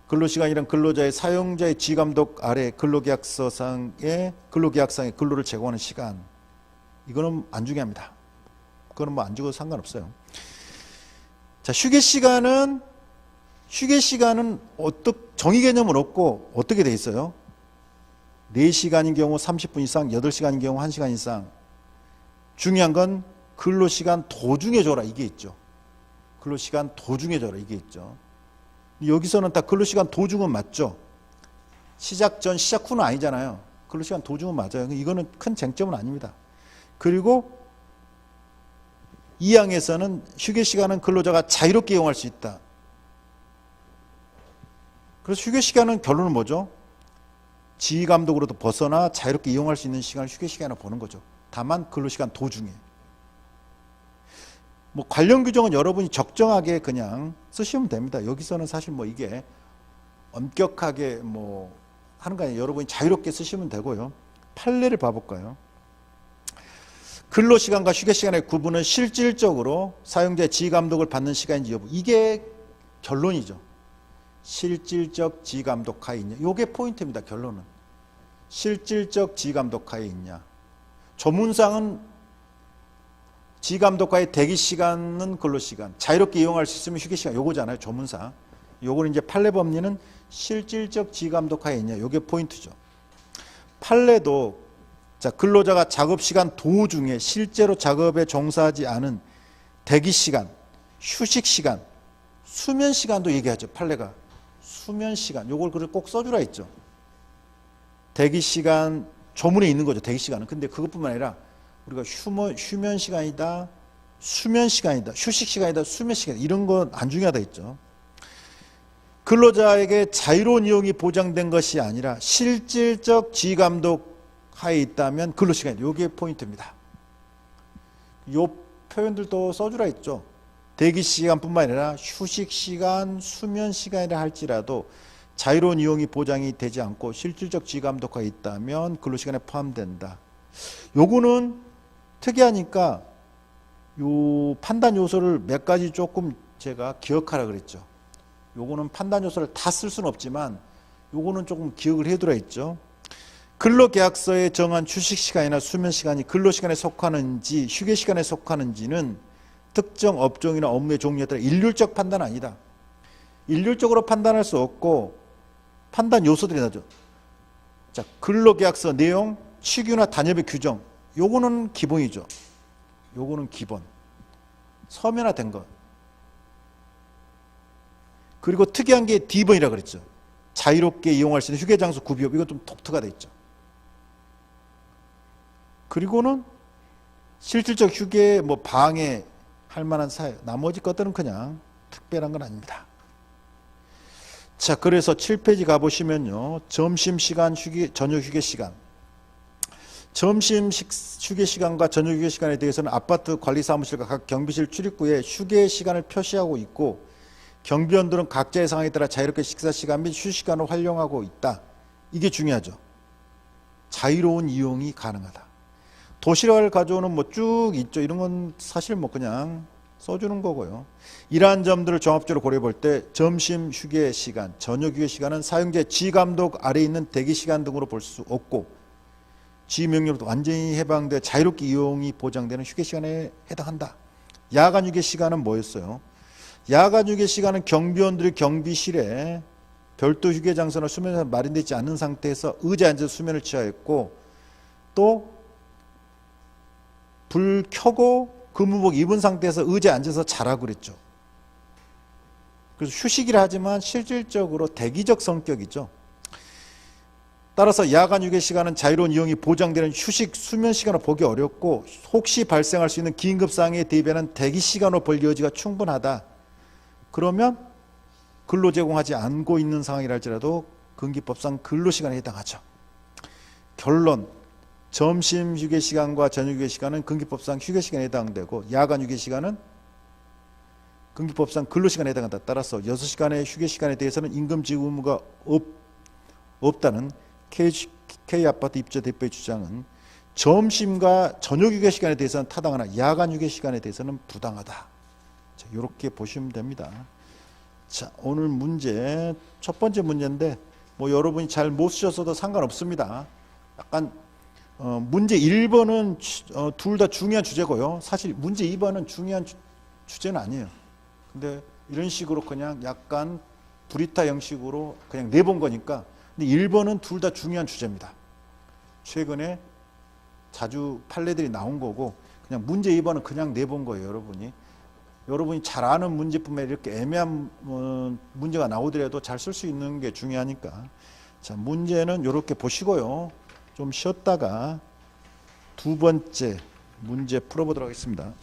Speaker 1: 근로시간이란 근로자의 사용자의 지휘감독 아래 근로계약상의 근로를 제공하는 시간. 이거는 안 중요합니다. 그거는 뭐 안 주고도 상관없어요. 자, 휴게 시간은 정의 개념은 없고 어떻게 돼 있어요? 4시간인 경우 30분 이상, 8시간인 경우 1시간 이상. 중요한 건 근로시간 도중에 줘라 이게 있죠. 근로시간 도중에 줘라 이게 있죠. 여기서는 다 근로시간 도중은 맞죠. 시작 전, 시작 후는 아니잖아요. 근로시간 도중은 맞아요. 이거는 큰 쟁점은 아닙니다. 그리고 2항에서는 휴게시간은 근로자가 자유롭게 이용할 수 있다. 그래서 휴게시간은 결론은 뭐죠? 지휘감독으로부터 벗어나 자유롭게 이용할 수 있는 시간을 휴게시간으로 보는 거죠. 다만 근로시간 도중에. 뭐 관련 규정은 여러분이 적정하게 그냥 쓰시면 됩니다. 여기서는 사실 뭐 이게 엄격하게 뭐 하는 거 아니에요. 여러분이 자유롭게 쓰시면 되고요. 판례를 봐볼까요? 근로시간과 휴게시간의 구분은 실질적으로 사용자의 지휘감독을 받는 시간인지 여부. 이게 결론이죠. 실질적 지휘감독하에 있냐. 이게 포인트입니다. 결론은. 실질적 지휘감독하에 있냐. 조문상은 지휘감독하의 대기시간은 근로시간, 자유롭게 이용할 수 있으면 휴게시간 요거잖아요. 조문상. 요거는 이제 판례법리는 실질적 지휘감독하에 있냐. 요게 포인트죠. 판례도 자, 근로자가 작업시간 도중에 실제로 작업에 종사하지 않은 대기시간, 휴식시간, 수면시간도 얘기하죠. 판례가. 수면시간. 요걸 꼭 써주라 했죠. 대기시간, 조문에 있는 거죠. 대기시간은. 근데 그것뿐만 아니라 우리가 휴면시간이다, 수면시간이다, 휴식시간이다, 수면시간 이런 건 안 중요하다 했죠. 근로자에게 자유로운 이용이 보장된 것이 아니라 실질적 지휘감독 하에 있다면 근로시간, 이게 포인트입니다. 이 표현들도 써주라 했죠. 대기시간뿐만 아니라 휴식시간, 수면시간이라 할지라도 자유로운 이용이 보장이 되지 않고 실질적 지휘감독하에 있다면 근로시간에 포함된다. 요거는 특이하니까 요 판단 요소를 몇 가지 조금 제가 기억하라 그랬죠. 요거는 판단 요소를 다 쓸 수는 없지만 요거는 조금 기억을 해두라 했죠. 근로계약서에 정한 휴식시간이나 수면시간이 근로시간에 속하는지 휴게시간에 속하는지는 특정 업종이나 업무의 종류에 따라 일률적 판단은 아니다. 일률적으로 판단할 수 없고 판단 요소들이 나죠. 자, 근로계약서 내용, 취규나 단협의 규정, 요거는 기본이죠. 요거는 기본. 서면화된 것. 그리고 특이한 게 D번이라 그랬죠. 자유롭게 이용할 수 있는 휴게장소 구비업, 이건 좀 독특하다 했죠. 그리고는 실질적 휴게 뭐 방해 할 만한 사유, 나머지 것들은 그냥 특별한 건 아닙니다. 자, 그래서 7페이지 가보시면요. 점심시간, 저녁 휴게시간. 점심 휴게시간과 저녁 휴게시간에 대해서는 아파트 관리사무실과 각 경비실 출입구에 휴게시간을 표시하고 있고 경비원들은 각자의 상황에 따라 자유롭게 식사시간 및 휴식시간을 활용하고 있다. 이게 중요하죠. 자유로운 이용이 가능하다. 도시락을 가져오는 뭐 쭉 있죠. 이런 건 사실 뭐 그냥 써주는 거고요. 이러한 점들을 종합적으로 고려해 볼 때 점심 휴게 시간, 저녁 휴게 시간은 사용자의 지감독 아래에 있는 대기 시간 등으로 볼 수 없고 지명령으로부터 완전히 해방돼 자유롭게 이용이 보장되는 휴게 시간에 해당한다. 야간 휴게 시간은 뭐였어요? 야간 휴게 시간은 경비원들이 경비실에 별도 휴게 장소나 수면에서 마련되지 않은 상태에서 의자에 앉아서 수면을 취하였고 또 불 켜고 근무복 입은 상태에서 의자에 앉아서 자라고 그랬죠. 그래서 휴식이라 하지만 실질적으로 대기적 성격이죠. 따라서 야간 휴게 시간은 자유로운 이용이 보장되는 휴식, 수면 시간을 보기 어렵고 혹시 발생할 수 있는 긴급 상황에 대비하는 대기 시간으로 볼 여지가 충분하다. 그러면 근로 제공하지 않고 있는 상황이랄지라도 근기법상 근로시간에 해당하죠. 결론, 점심 휴게 시간과 저녁 휴게 시간은 근기법상 휴게 시간에 해당되고 야간 휴게 시간은 근기법상 근로시간에 해당한다. 따라서 6시간의 휴게 시간에 대해서는 임금 지급 의무가 없다는 K아파트 입주 대표의 주장은 점심과 저녁 휴게 시간에 대해서는 타당하나 야간 휴게 시간에 대해서는 부당하다. 자, 이렇게 보시면 됩니다. 자, 오늘 문제 첫 번째 문제인데 뭐 여러분이 잘 못 쓰셨어도 상관없습니다. 약간 문제 1번은 둘 다 중요한 주제고요. 사실 문제 2번은 중요한 주제는 아니에요. 근데 이런 식으로 그냥 약간 브리타 형식으로 그냥 내본 거니까. 근데 1번은 둘 다 중요한 주제입니다. 최근에 자주 판례들이 나온 거고 그냥 문제 2번은 그냥 내본 거예요. 여러분이 잘 아는 문제뿐만 이렇게 애매한 문제가 나오더라도 잘 쓸 수 있는 게 중요하니까. 자, 문제는 이렇게 보시고요. 좀 쉬었다가 두 번째 문제 풀어보도록 하겠습니다.